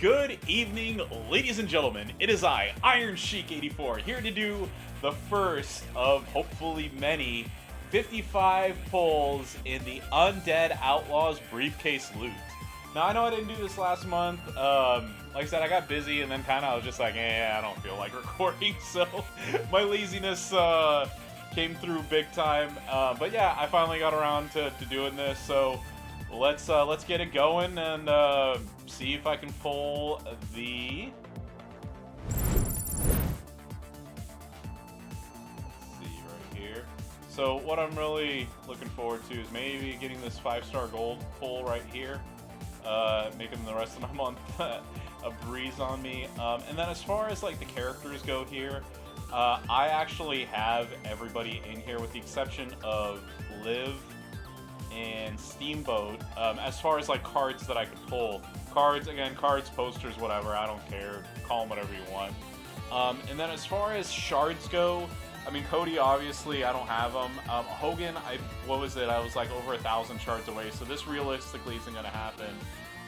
Good evening, ladies and gentlemen. It is I, Iron Sheik 84, here to do the first of hopefully many 55 pulls in the Undead Outlawz Briefcase loot. Now, I know I didn't do this last month. Like I said, I got busy and then kind of I was just like, I don't feel like recording. So my laziness came through big time. But yeah, I finally got around to doing this. So let's get it going and see if I can pull the. Let's see right here. So what I'm really looking forward to is maybe getting this 5-star gold pull right here. Making the rest of my month a breeze on me. And then as far as like the characters go here, I actually have everybody in here with the exception of Liv and Steamboat. As far as like cards that I could pull, cards, posters, whatever, I don't care, call them whatever you want. And then as far as shards go, I mean, Cody, obviously, I don't have him. Hogan, what was it? I was like over 1,000 shards away, so this realistically isn't going to happen.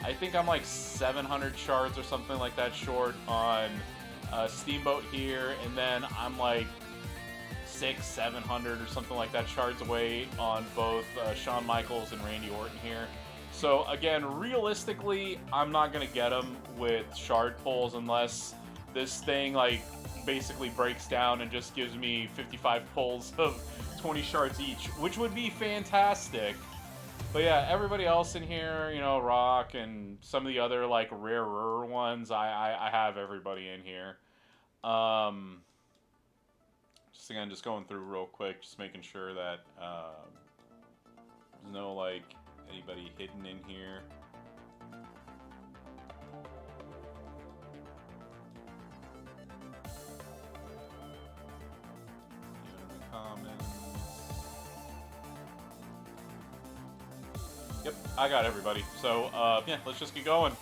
I think I'm like 700 shards or something like that short on Steamboat here, and then I'm like 700 or something like that shards away on both Shawn Michaels and Randy Orton here. So again, realistically, I'm not going to get him with shard pulls unless this thing like basically breaks down and just gives me 55 pulls of 20 shards each, which would be fantastic. But yeah, everybody else in here, you know, Rock and some of the other like rarer ones, I have everybody in here. Just again, just going through real quick, just making sure that there's no like anybody hidden in here. Yep, I got everybody. So, yeah, let's just get going.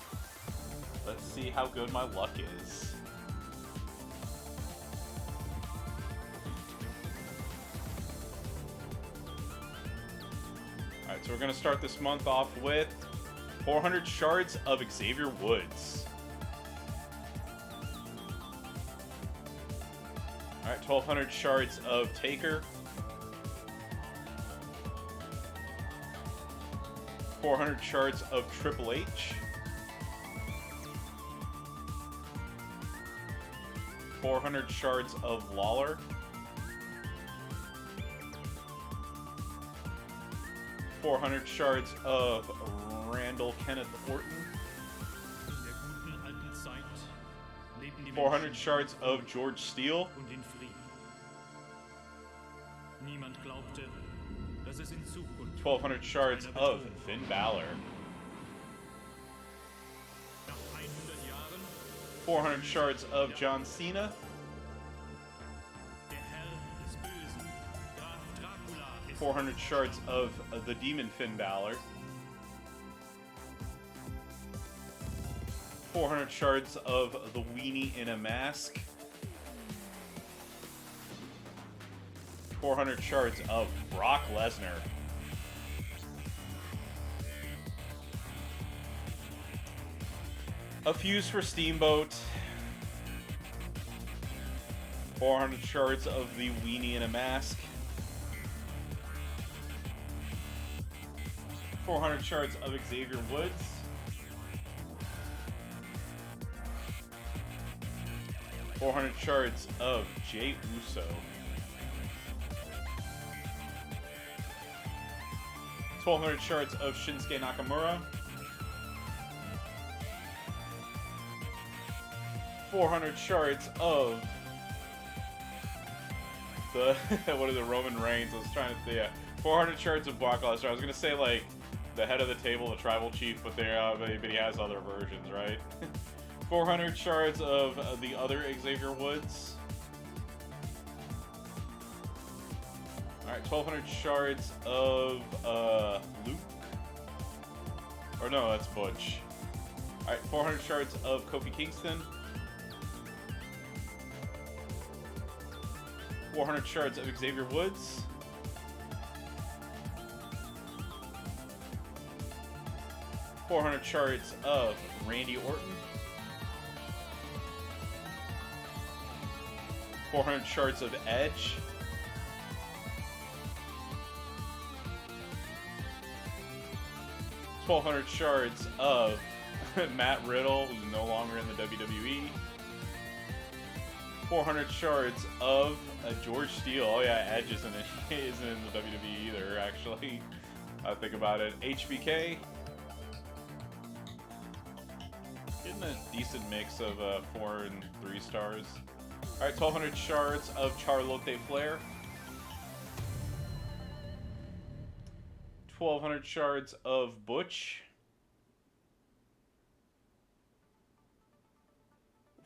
Let's see how good my luck is. Alright, so we're going to start this month off with 400 shards of Xavier Woods. Alright, 1,200 shards of Taker. 400 shards of Triple H. 400 shards of Lawler. 400 shards of Randall Kenneth Orton. 400 shards of George Steele. 1,200 shards of Finn Balor. 400 shards of John Cena. 400 shards of the Demon Finn Balor. 400 shards of the Weenie in a Mask. 400 shards of Brock Lesnar. A fuse for Steamboat. 400 shards of the Weenie in a Mask. 400 shards of Xavier Woods. 400 shards of Jey Uso. 1,200 shards of Shinsuke Nakamura. 400 shards of the what is it, Roman Reigns? I was trying to say, yeah, 400 shards of Brock Lesnar. I was gonna say like the head of the table, the tribal chief, but but he has other versions, right? 400 shards of the other Xavier Woods. Alright, 1,200 shards of Luke. Or no, that's Butch. Alright, 400 shards of Kofi Kingston. 400 shards of Xavier Woods. 400 shards of Randy Orton. 400 shards of Edge. 1,200 shards of Matt Riddle, who's no longer in the WWE. 400 shards of George Steele. Oh yeah, Edge isn't in the WWE either, actually. I think about it. HBK. Getting a decent mix of 4 and 3 stars. Alright, 1,200 shards of Charlotte Flair. 1,200 shards of Butch.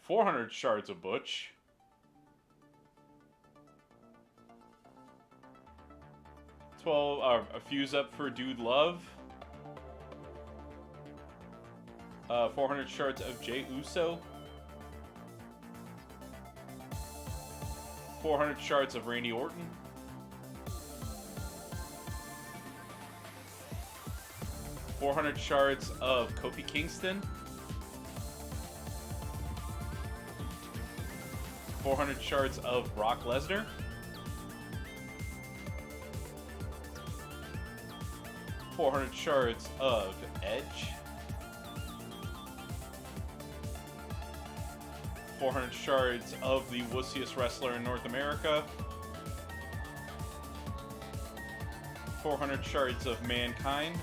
400 shards of Butch. 12, a fuse up for Dude Love. 400 shards of Jey Uso. 400 shards of Randy Orton. 400 shards of Kofi Kingston. 400 shards of Brock Lesnar. 400 shards of Edge. 400 shards of the wussiest wrestler in North America. 400 shards of Mankind.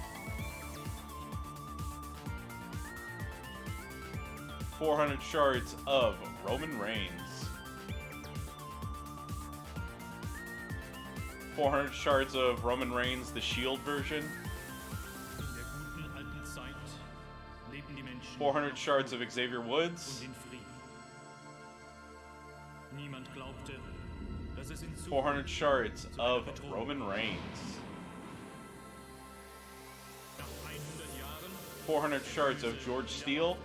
400 shards of Roman Reigns. 400 shards of Roman Reigns, the Shield version. 400 shards of Xavier Woods. 400 shards of Roman Reigns. 400 shards of George Steele.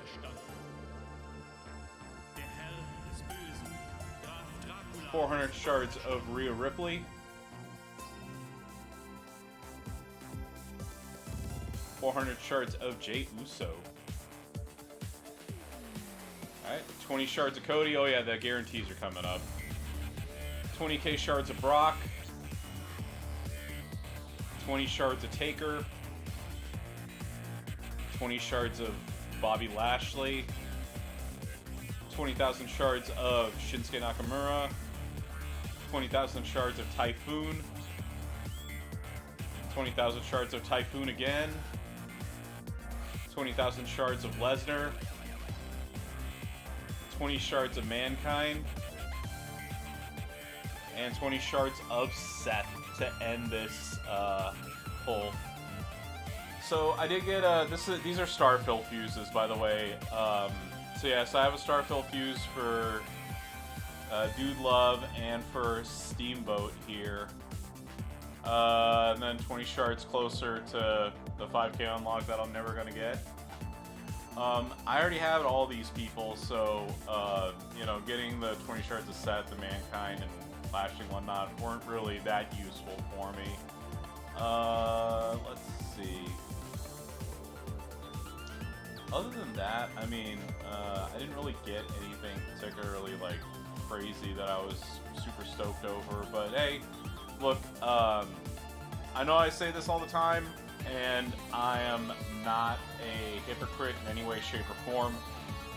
400 shards of Rhea Ripley. 400 shards of Jey Uso. Alright, 20 shards of Cody. Oh yeah, the guarantees are coming up. 20k shards of Brock. 20 shards of Taker. 20 shards of Bobby Lashley. 20,000 shards of Shinsuke Nakamura. 20,000 shards of Typhoon. 20,000 shards of Typhoon again. 20,000 shards of Lesnar. 20 shards of Mankind. And 20 shards of Seth to end this pull. So I did get these are Starfill fuses, by the way. So yes, I have a Starfill fuse for Dude Love and for Steamboat here. And then 20 shards closer to the 5k unlock that I'm never gonna get. I already have all these people, so you know, getting the 20 shards of Seth, the Mankind, and Lashley and whatnot weren't really that useful for me. Let's see. Other than that, I mean, I didn't really get anything particularly like crazy that I was super stoked over. But hey, look, I know I say this all the time, and I am not a hypocrite in any way, shape, or form.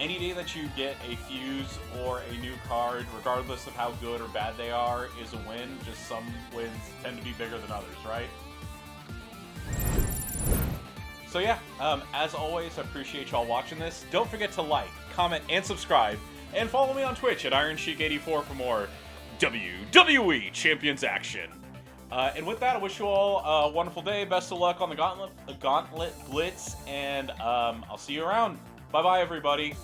Any day that you get a fuse or a new card, regardless of how good or bad they are, is a win. Just some wins tend to be bigger than others, right? So yeah, as always, I appreciate y'all watching this. Don't forget to like, comment, and subscribe, and follow me on Twitch at IronSheik84 for more WWE Champions action. And with that, I wish you all a wonderful day. Best of luck on the Gauntlet Blitz, and I'll see you around. Bye-bye, everybody.